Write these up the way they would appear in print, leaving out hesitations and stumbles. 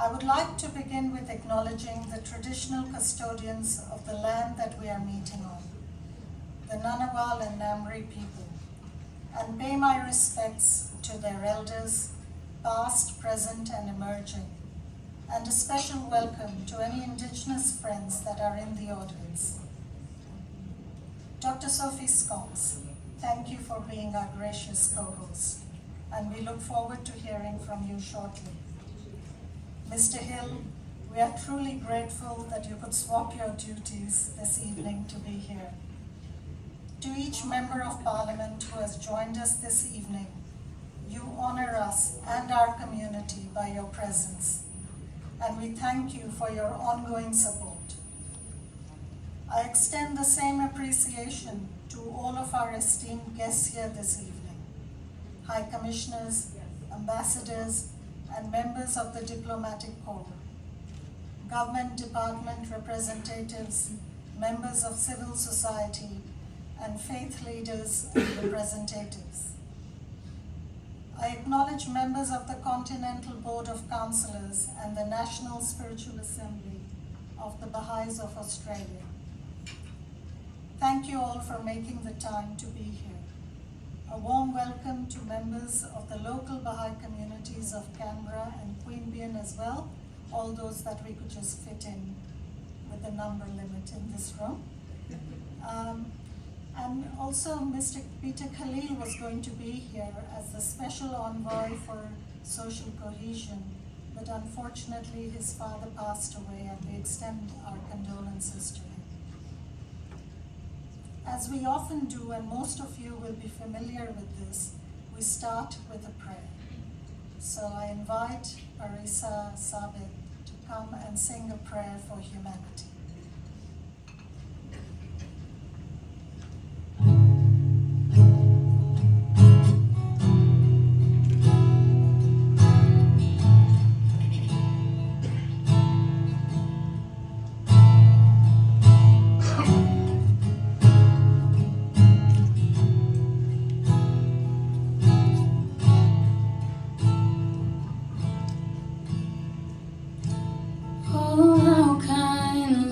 I would like to begin with acknowledging the traditional custodians of the land that we are meeting on, the Ngunnawal and Ngambri people, and pay my respects to their elders, past, present, and emerging, and a special welcome to any Indigenous friends that are in the audience. Dr. Sophie Scamps, thank you for being our gracious co-host, and we look forward to hearing from you shortly. Mr. Hill, we are truly grateful that you could swap your duties this evening to be here. To each Member of Parliament who has joined us this evening, you honor us and our community by your presence, and we thank you for your ongoing support. I extend the same appreciation to all of our esteemed guests here this evening, High Commissioners, Ambassadors, and members of the Diplomatic Corps, government department representatives, members of civil society, and faith leaders and representatives. I acknowledge members of the Continental Board of Councillors and the National Spiritual Assembly of the Baha'is of Australia. Thank you all for making the time to be here. A warm welcome to members of the local Baha'i communities of Canberra and Queanbeyan as well, all those that we could just fit in with the number limit in this room. And also Mr. Peter Khalil was going to be here as the special envoy for social cohesion, but unfortunately his father passed away, and we extend our condolences to him. As we often do, and most of you will be familiar with this, we start with a prayer. So I invite Arisa Sabit to come and sing a prayer for humanity. Oh, how kind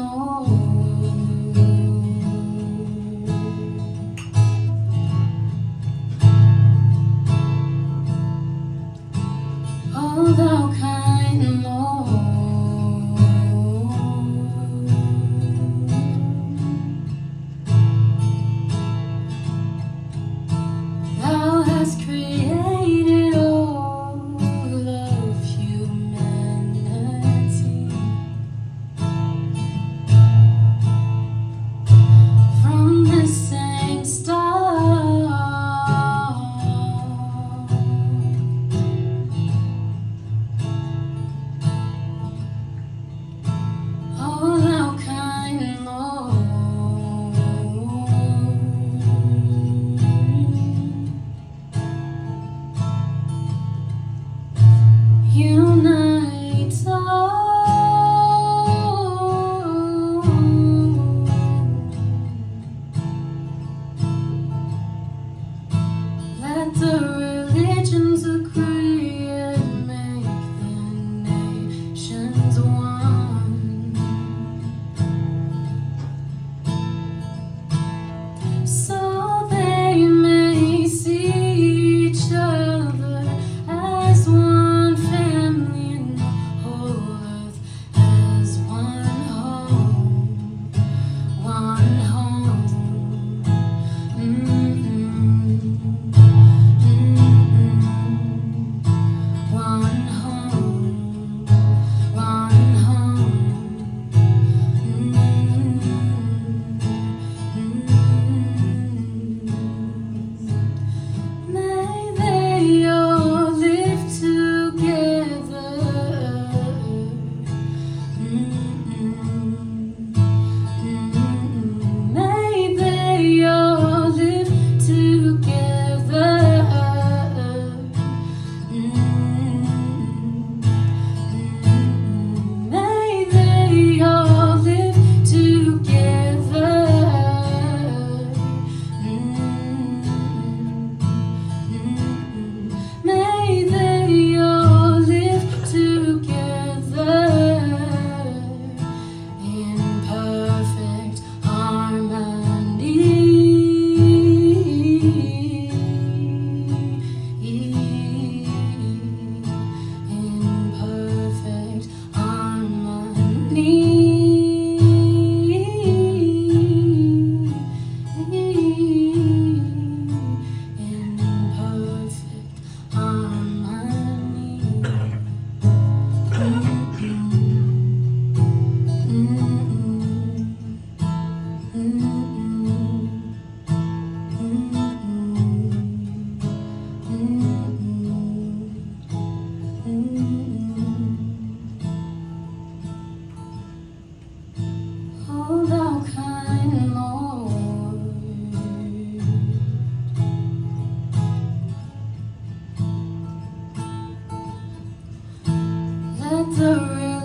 the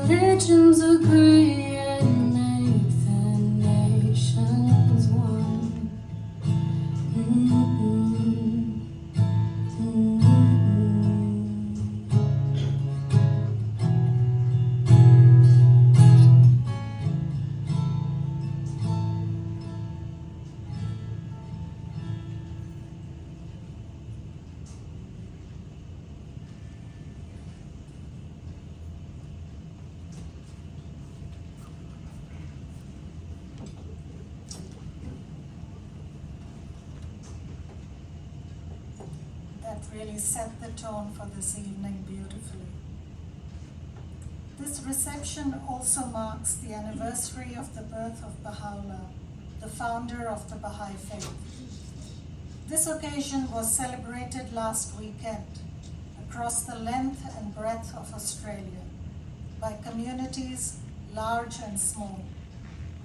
religions agree and make the nations one. That really set the tone for this evening beautifully. This reception also marks the anniversary of the birth of Baha'u'llah, the founder of the Baha'i Faith. This occasion was celebrated last weekend across the length and breadth of Australia by communities large and small,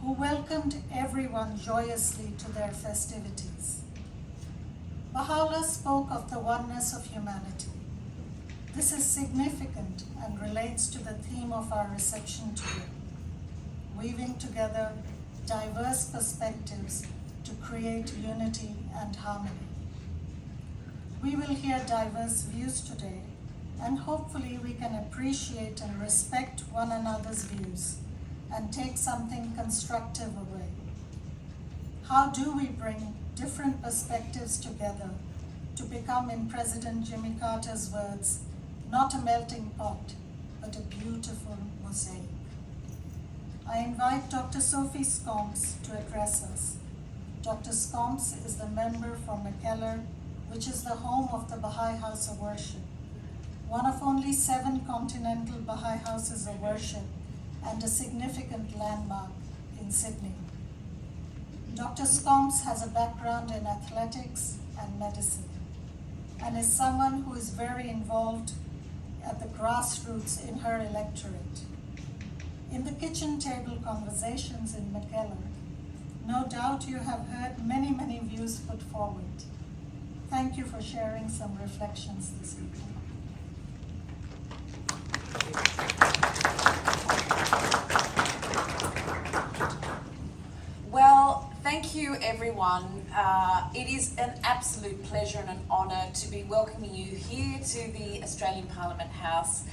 who welcomed everyone joyously to their festivities. Baha'u'llah spoke of the oneness of humanity. This is significant and relates to the theme of our reception today, weaving together diverse perspectives to create unity and harmony. We will hear diverse views today, and hopefully we can appreciate and respect one another's views and take something constructive away. How do we bring different perspectives together to become, in President Jimmy Carter's words, not a melting pot, but a beautiful mosaic? I invite Dr. Sophie Scamps to address us. Dr. Scamps is the member for McKellar, which is the home of the Baha'i House of Worship, one of only 7 continental Baha'i houses of worship and a significant landmark in Sydney. Dr. Scamps has a background in athletics and medicine and is someone who is very involved at the grassroots in her electorate. In the kitchen table conversations in McKellar, no doubt you have heard many, many views put forward. Thank you for sharing some reflections this evening. Well, thank you everyone. It is an absolute pleasure and an honour to be welcoming you here to the Australian Parliament House,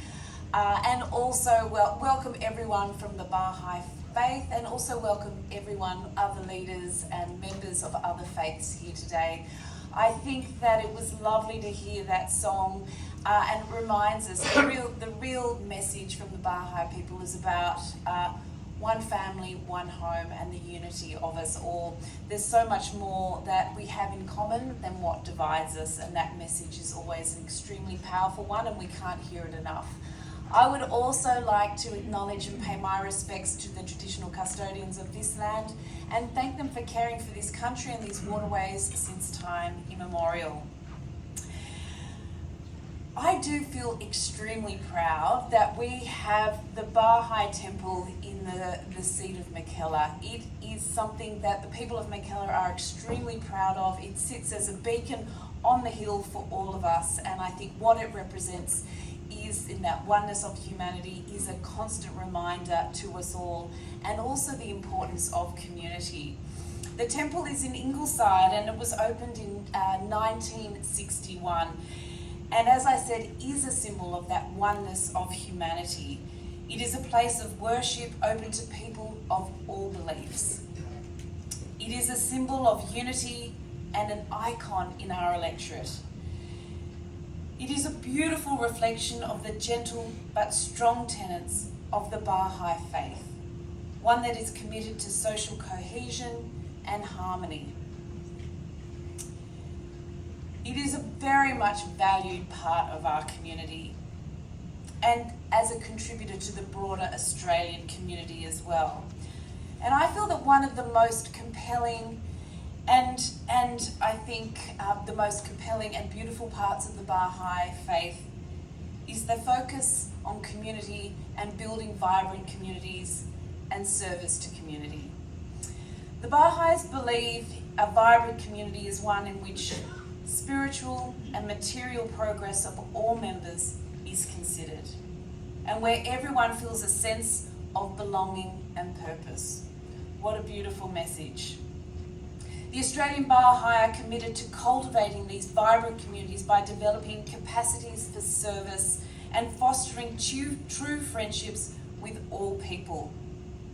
and also welcome everyone from the Baha'i Faith, and also welcome everyone, other leaders and members of other faiths here today. I think that it was lovely to hear that song, and it reminds us the real message from the Baha'i people is about one family, one home, and the unity of us all. There's so much more that we have in common than what divides us, and that message is always an extremely powerful one, and we can't hear it enough. I would also like to acknowledge and pay my respects to the traditional custodians of this land and thank them for caring for this country and these waterways since time immemorial. I do feel extremely proud that we have the Baha'i temple in the seat of McKellar. It is something that the people of McKellar are extremely proud of. It sits as a beacon on the hill for all of us, and I think what it represents is, in that oneness of humanity, is a constant reminder to us all, and also the importance of community. The temple is in Ingleside and it was opened in 1961. And as I said, is a symbol of that oneness of humanity. It is a place of worship open to people of all beliefs. It is a symbol of unity and an icon in our electorate. It is a beautiful reflection of the gentle but strong tenets of the Baha'i Faith, one that is committed to social cohesion and harmony. It is a very much valued part of our community, and as a contributor to the broader Australian community as well. And I feel that one of the most compelling and I think the most compelling and beautiful parts of the Baha'i Faith is the focus on community and building vibrant communities and service to community. The Baha'is believe a vibrant community is one in which spiritual and material progress of all members is considered. and where everyone feels a sense of belonging and purpose. What a beautiful message. The Australian Baha'i are committed to cultivating these vibrant communities by developing capacities for service and fostering true friendships with all people,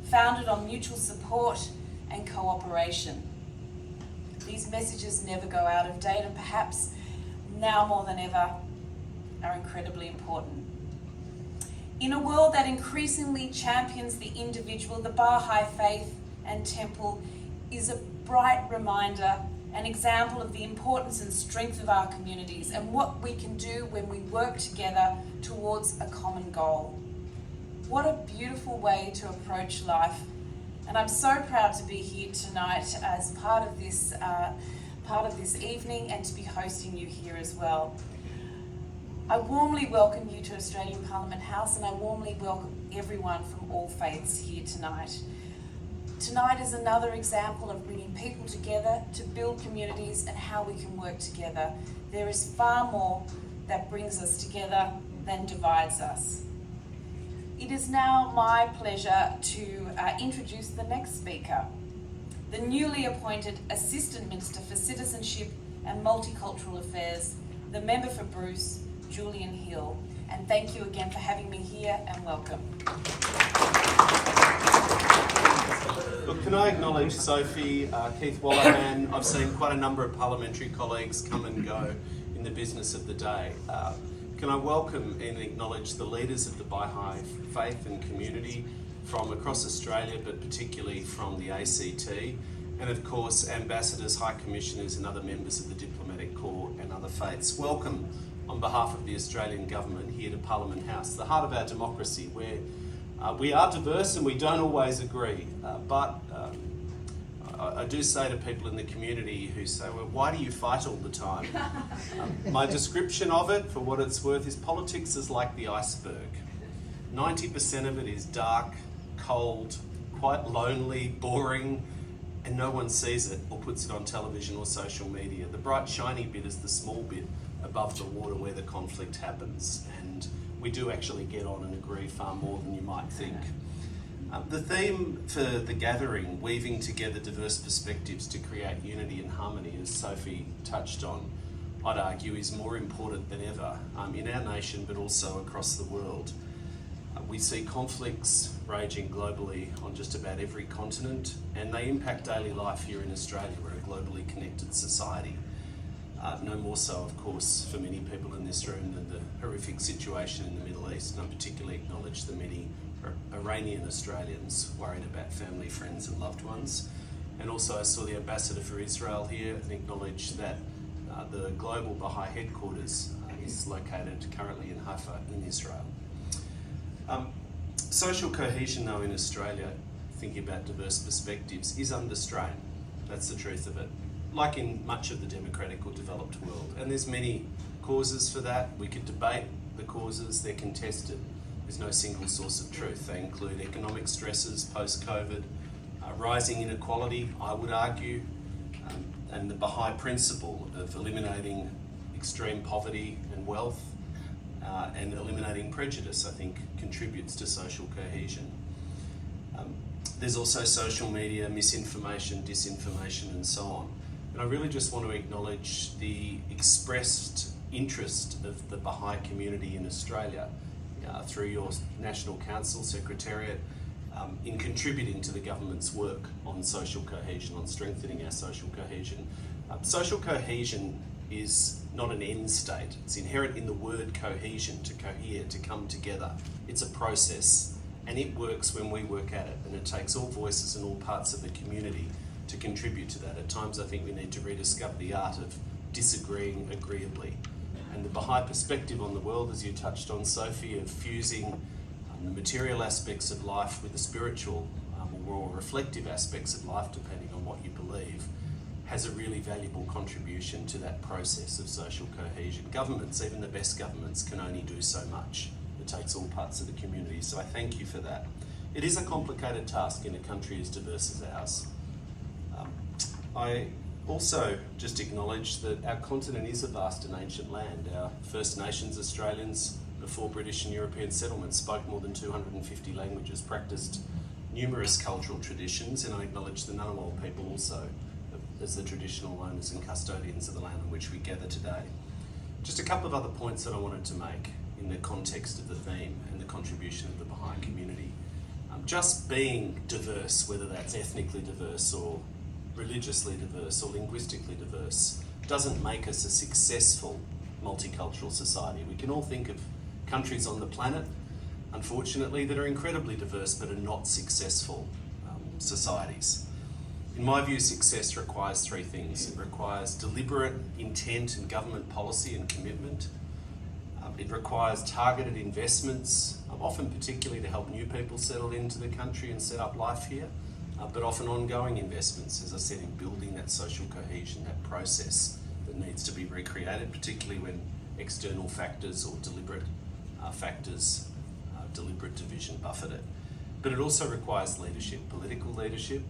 founded on mutual support and cooperation. These messages never go out of date, and perhaps now more than ever are incredibly important. In a world that increasingly champions the individual, the Baha'i Faith and Temple is a bright reminder, an example of the importance and strength of our communities and what we can do when we work together towards a common goal. What a beautiful way to approach life. And I'm so proud to be here tonight as part of this evening and to be hosting you here as well. I warmly welcome you to Australian Parliament House, and I warmly welcome everyone from all faiths here tonight. Tonight is another example of bringing people together to build communities and how we can work together. There is far more that brings us together than divides us. It is now my pleasure to introduce the next speaker, the newly appointed Assistant Minister for Citizenship and Multicultural Affairs, the Member for Bruce, Julian Hill. And thank you again for having me here, and welcome. Look, can I acknowledge Sophie, Keith Wallahan? I've seen quite a number of parliamentary colleagues come and go in the business of the day. Can I welcome and acknowledge the leaders of the Baha'i Faith and community from across Australia, but particularly from the ACT, and of course ambassadors, high commissioners and other members of the diplomatic corps and other faiths. Welcome on behalf of the Australian Government here to Parliament House, the heart of our democracy, where we are diverse and we don't always agree, but I do say to people in the community who say, well, why do you fight all the time? My description of it, for what it's worth, is politics is like the iceberg. 90% of it is dark, cold, quite lonely, boring, and no one sees it or puts it on television or social media. The bright, shiny bit is the small bit above the water where the conflict happens, and we do actually get on and agree far more than you might think. The theme for the gathering, weaving together diverse perspectives to create unity and harmony, as Sophie touched on, I'd argue is more important than ever in our nation, but also across the world. We see conflicts raging globally on just about every continent, and they impact daily life here in Australia. We're a globally connected society. No more so, of course, for many people in this room than the horrific situation in the Middle East, and I particularly acknowledge the many Iranian Australians worried about family, friends and loved ones. And also I saw the Ambassador for Israel here and acknowledge that the global Baha'i headquarters is located currently in Haifa in Israel. Social cohesion though in Australia, thinking about diverse perspectives, is under strain. That's the truth of it. Like in much of the democratic or developed world. And there's many causes for that. We could debate the causes, they're contested. There's no single source of truth. They include economic stresses post-COVID, rising inequality, I would argue, and the Baha'i principle of eliminating extreme poverty and wealth and eliminating prejudice, I think, contributes to social cohesion. There's also social media, misinformation, disinformation and so on. And I really just want to acknowledge the expressed interest of the Baha'i community in Australia through your National Council Secretariat in contributing to the government's work on social cohesion, on strengthening our social cohesion. Social cohesion is not an end state. It's inherent in the word cohesion, to cohere, to come together. It's a process, and it works when we work at it, and it takes all voices and all parts of the community to contribute to that. At times I think we need to rediscover the art of disagreeing agreeably. And the Baha'i perspective on the world, as you touched on, Sophie, of fusing the material aspects of life with the spiritual or reflective aspects of life, depending on what you believe, has a really valuable contribution to that process of social cohesion. Governments, even the best governments, can only do so much. It takes all parts of the community, so I thank you for that. It is a complicated task in a country as diverse as ours. I Also, just acknowledge that our continent is a vast and ancient land. Our First Nations Australians, before British and European settlement, spoke more than 250 languages, practiced numerous cultural traditions, and I acknowledge the Ngunnawal people also as the traditional owners and custodians of the land on which we gather today. Just a couple of other points that I wanted to make in the context of the theme and the contribution of the Baha'i community. Just being diverse, whether that's ethnically diverse or religiously diverse or linguistically diverse, doesn't make us a successful multicultural society. We can all think of countries on the planet, unfortunately, that are incredibly diverse but are not successful societies. In my view, success requires three things. It requires deliberate intent and government policy and commitment. It requires targeted investments, often particularly to help new people settle into the country and set up life here, but often ongoing investments, as I said, in building that social cohesion, that process that needs to be recreated, particularly when external factors or deliberate factors, deliberate division buffet it. But it also requires leadership, political leadership,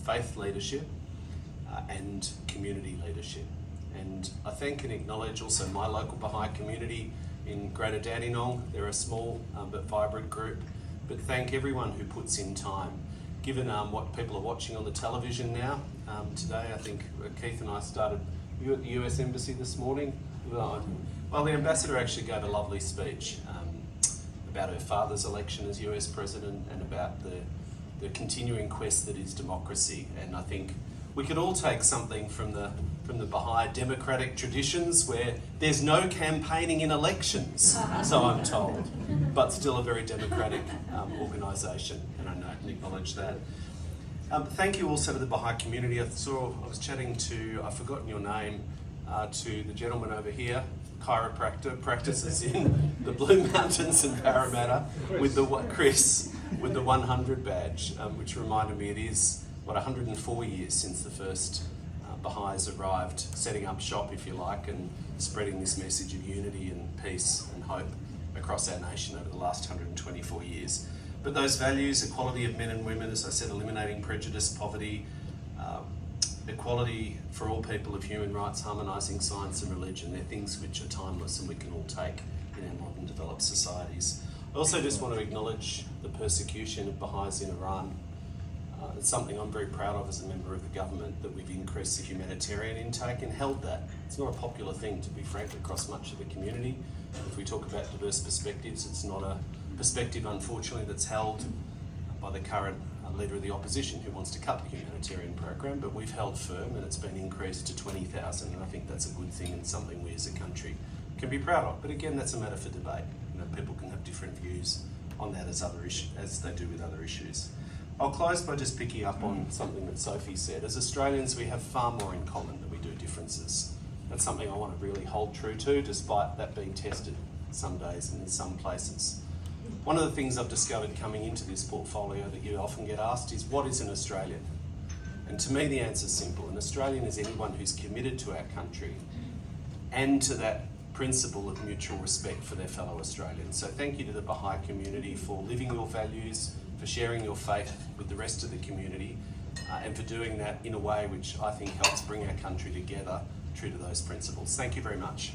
faith leadership, and community leadership. And I thank and acknowledge also my local Baha'i community in Greater Dandenong. They're a small but vibrant group, but thank everyone who puts in time. Given what people are watching on the television now, today I think Keith and I started at the US Embassy this morning. Well, the ambassador actually gave a lovely speech about her father's election as US President and about the continuing quest that is democracy. And I think we could all take something from the Baha'i democratic traditions where there's no campaigning in elections, so I'm told, but still a very democratic organisation, and I know and acknowledge that. Thank you also to the Baha'i community. I was chatting to, I've forgotten your name, to the gentleman over here, chiropractor, practices in the Blue Mountains and Parramatta Chris, with the 100 badge, which reminded me it is, 104 years since the first Baha'is arrived, setting up shop, if you like, and spreading this message of unity and peace and hope across our nation over the last 124 years. But those values, equality of men and women, as I said, eliminating prejudice, poverty, equality for all people of human rights, harmonising science and religion, they're things which are timeless and we can all take in our modern developed societies. I also just want to acknowledge the persecution of Baha'is in Iran. It's something I'm very proud of as a member of the government, that we've increased the humanitarian intake and held that. It's not a popular thing, to be frank, across much of the community. If we talk about diverse perspectives, it's not a perspective, unfortunately, that's held by the current leader of the opposition who wants to cut the humanitarian program, but we've held firm and it's been increased to 20,000, and I think that's a good thing and something we as a country can be proud of. But again, that's a matter for debate. People can have different views on that as they do with other issues. I'll close by just picking up on something that Sophie said. As Australians, we have far more in common than we do differences. That's something I want to really hold true to, despite that being tested some days and in some places. One of the things I've discovered coming into this portfolio that you often get asked is, what is an Australian? And to me, the answer is simple. An Australian is anyone who's committed to our country and to that principle of mutual respect for their fellow Australians. So thank you to the Baha'i community for living your values, for sharing your faith with the rest of the community, and for doing that in a way which I think helps bring our country together, true to those principles. Thank you very much.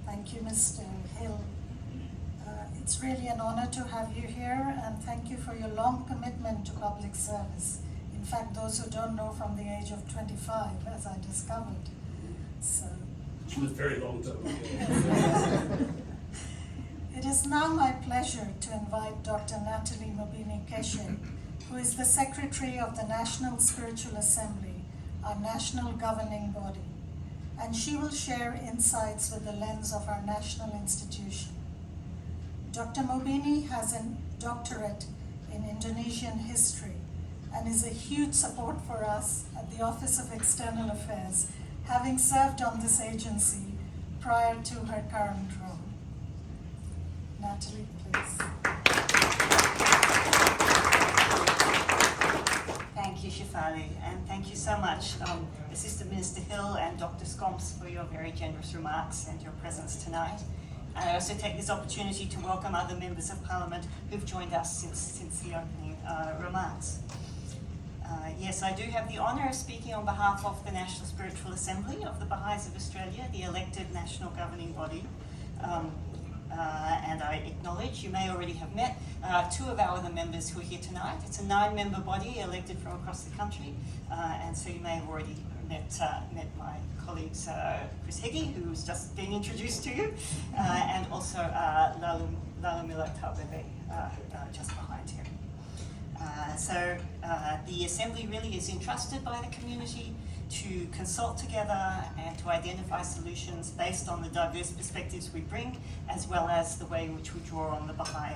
Thank you, Mr. Hill. It's really an honour to have you here, and thank you for your long commitment to public service. In fact, those who don't know, from the age of 25, as I discovered. So, which was very long time. It is now my pleasure to invite Dr. Natalie Mobini-Kesheh, who is the Secretary of the National Spiritual Assembly, our national governing body, and she will share insights with the lens of our national institution. Dr. Mobini has a doctorate in Indonesian history and is a huge support for us at the Office of External Affairs, having served on this agency prior to her current role. Natalie, please. Thank you, Shephalie, and thank you so much, Assistant Minister Hill and Dr Scamps, for your very generous remarks and your presence tonight. I also take this opportunity to welcome other members of Parliament who've joined us since the opening remarks. Yes, I do have the honour of speaking on behalf of the National Spiritual Assembly of the Baha'is of Australia, the elected national governing body. And I acknowledge, you may already have met two of our other members who are here tonight. It's a 9-member body elected from across the country, and so you may have already met my colleagues Chris Heggie, who's just been introduced to you, and also Lalumila Taubebe, just behind him. So the Assembly really is entrusted by the community to consult together and to identify solutions based on the diverse perspectives we bring, as well as the way in which we draw on the Baha'i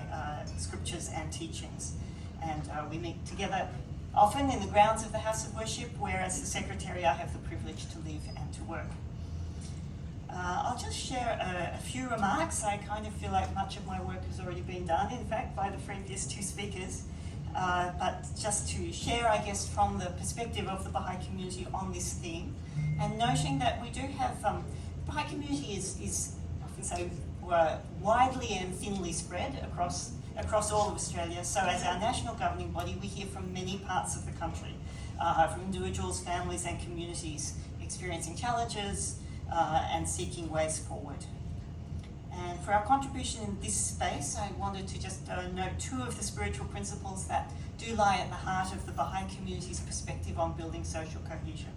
scriptures and teachings. And we meet together often in the grounds of the House of Worship, where as the Secretary I have the privilege to live and to work. I'll just share a few remarks. I kind of feel like much of my work has already been done, in fact, by the previous two speakers. But just to share, I guess, from the perspective of the Baha'i community on this theme, and noting that we do have, the Baha'i community is often so widely and thinly spread across all of Australia. So as our national governing body, we hear from many parts of the country, from individuals, families and communities experiencing challenges and seeking ways forward. And for our contribution in this space, I wanted to just note two of the spiritual principles that do lie at the heart of the Baha'i community's perspective on building social cohesion.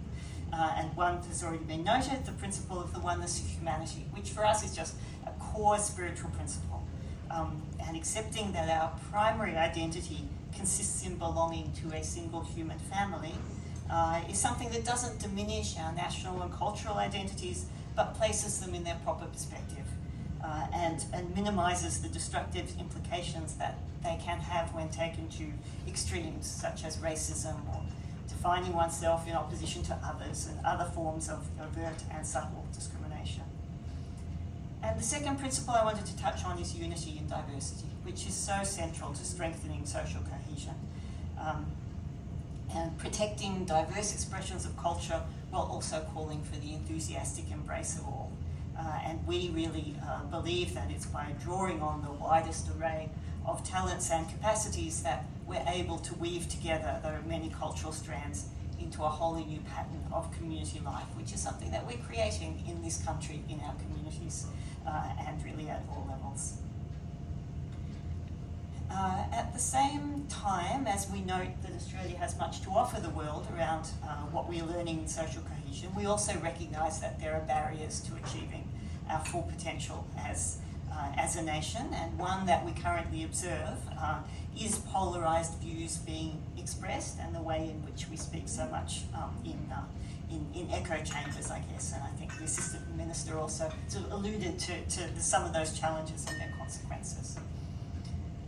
And one has already been noted, the principle of the oneness of humanity, which for us is just a core spiritual principle. And accepting that our primary identity consists in belonging to a single human family is something that doesn't diminish our national and cultural identities, but places them in their proper perspective. And minimises the destructive implications that they can have when taken to extremes such as racism or defining oneself in opposition to others and other forms of overt and subtle discrimination. And the second principle I wanted to touch on is unity in diversity, which is so central to strengthening social cohesion and protecting diverse expressions of culture while also calling for the enthusiastic embrace of all. And we really believe that it's by drawing on the widest array of talents and capacities that we're able to weave together the many cultural strands into a wholly new pattern of community life, which is something that we're creating in this country, in our communities, and really at all levels. At the same time, as we note that Australia has much to offer the world around what we're learning in social cohesion, we also recognise that there are barriers to achieving our full potential as a nation, and one that we currently observe is polarised views being expressed and the way in which we speak so much in echo chambers, I guess. And I think the Assistant Minister also sort of alluded to some of those challenges and their consequences.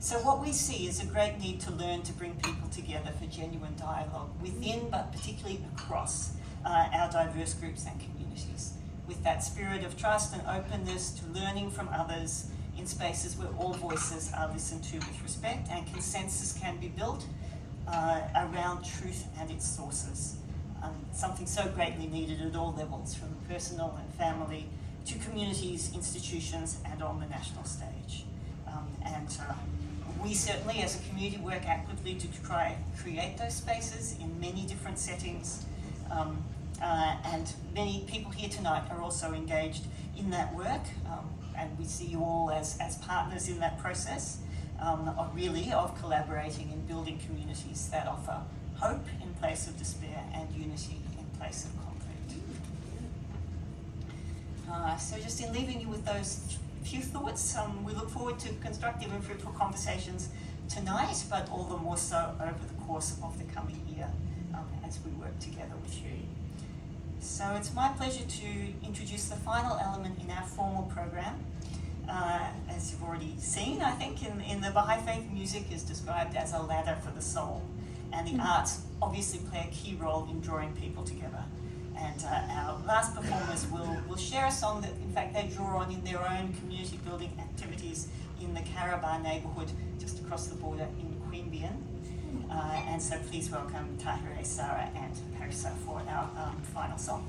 So what we see is a great need to learn to bring people together for genuine dialogue within, but particularly across our diverse groups and communities, with that spirit of trust and openness to learning from others in spaces where all voices are listened to with respect and consensus can be built around truth and its sources. Something so greatly needed at all levels, from personal and family to communities, institutions, and on the national stage. We certainly, as a community, work actively to try and create those spaces in many different settings. And many people here tonight are also engaged in that work, and we see you all as partners in that process of collaborating and building communities that offer hope in place of despair and unity in place of conflict. So just in leaving you with those few thoughts, we look forward to constructive and fruitful conversations tonight, but all the more so over the course of the coming year as we work together with you. So it's my pleasure to introduce the final element in our formal program. As you've already seen, I think, in the Baha'i Faith, music is described as a ladder for the soul, and the arts obviously play a key role in drawing people together. And our last performers will share a song that, in fact, they draw on in their own community building activities in the Karabar neighbourhood just across the border in Queanbeyan. And so please welcome Tahir, Sarah and Parisa for our final song.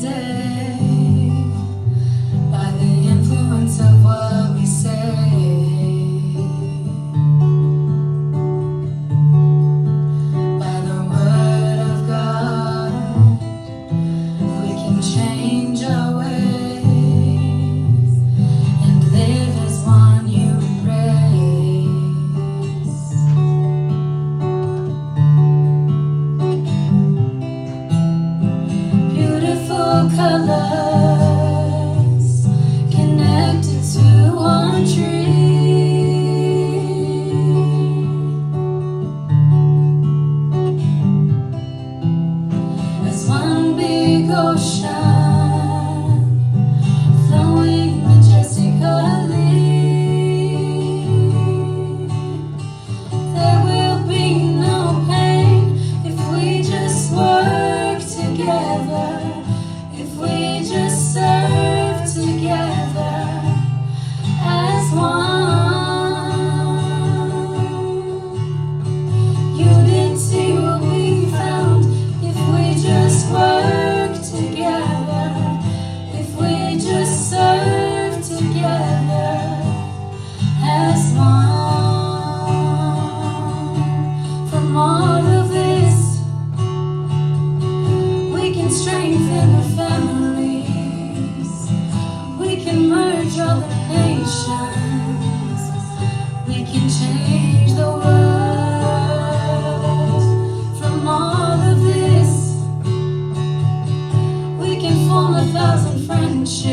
day by the influence of what we say. By the word of God, we can change our ways and live as one human race. Beautiful colors connected to one tree. As one big ocean flowing majestically. There will be no pain if we just work together, if we just serve together as one. Unity will be found if we just work together, if we just serve together as one. From all of this, we can strengthen the families, we can merge all the nations, we can change the world. From all of this, we can form 1,000 friendships,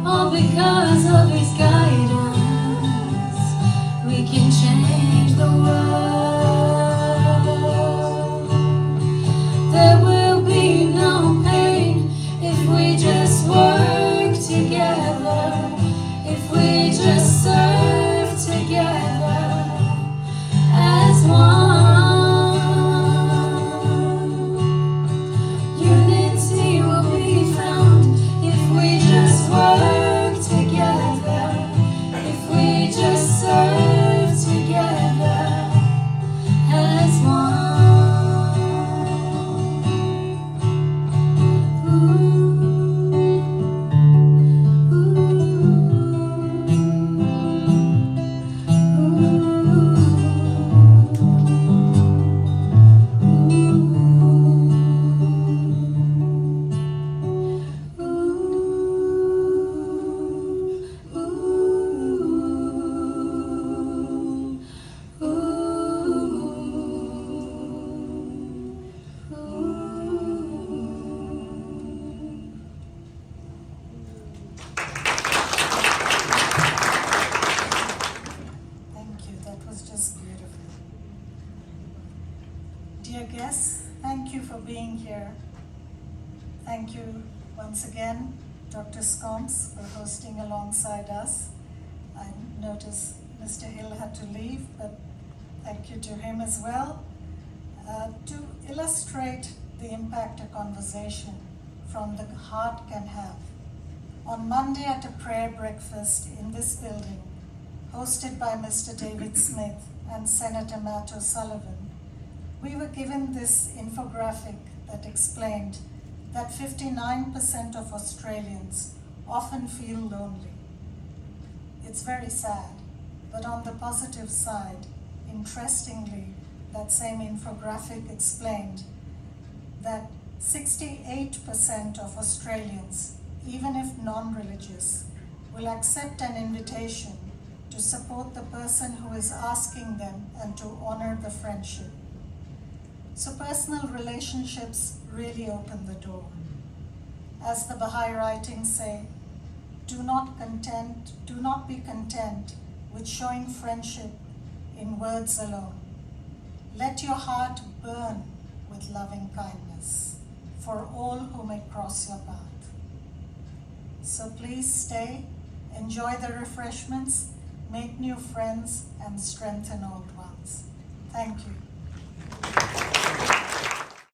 all because of His guidance. We can change the world. There will be no pain if we just work together, if we just serve together as one. Unity will be found if we just work together, if we just serve together as one. Thank you, that was just beautiful. Dear guests, thank you for being here. Thank you once again, Dr. Scamps, for hosting alongside us. I noticed Mr. Hill had to leave, but thank you to him as well. To illustrate the impact a conversation from the heart can have, on Monday at a prayer breakfast in this building, hosted by Mr. David Smith and Senator Matt O'Sullivan, we were given this infographic that explained that 59% of Australians often feel lonely. It's very sad, but on the positive side, interestingly, that same infographic explained that 68% of Australians, even if non-religious, will accept an invitation to support the person who is asking them and to honor the friendship. So personal relationships really open the door. As the Baha'i writings say, do not be content with showing friendship in words alone. Let your heart burn with loving kindness for all who may cross your path. So please stay, enjoy the refreshments, make new friends, and strengthen old ones. Thank you.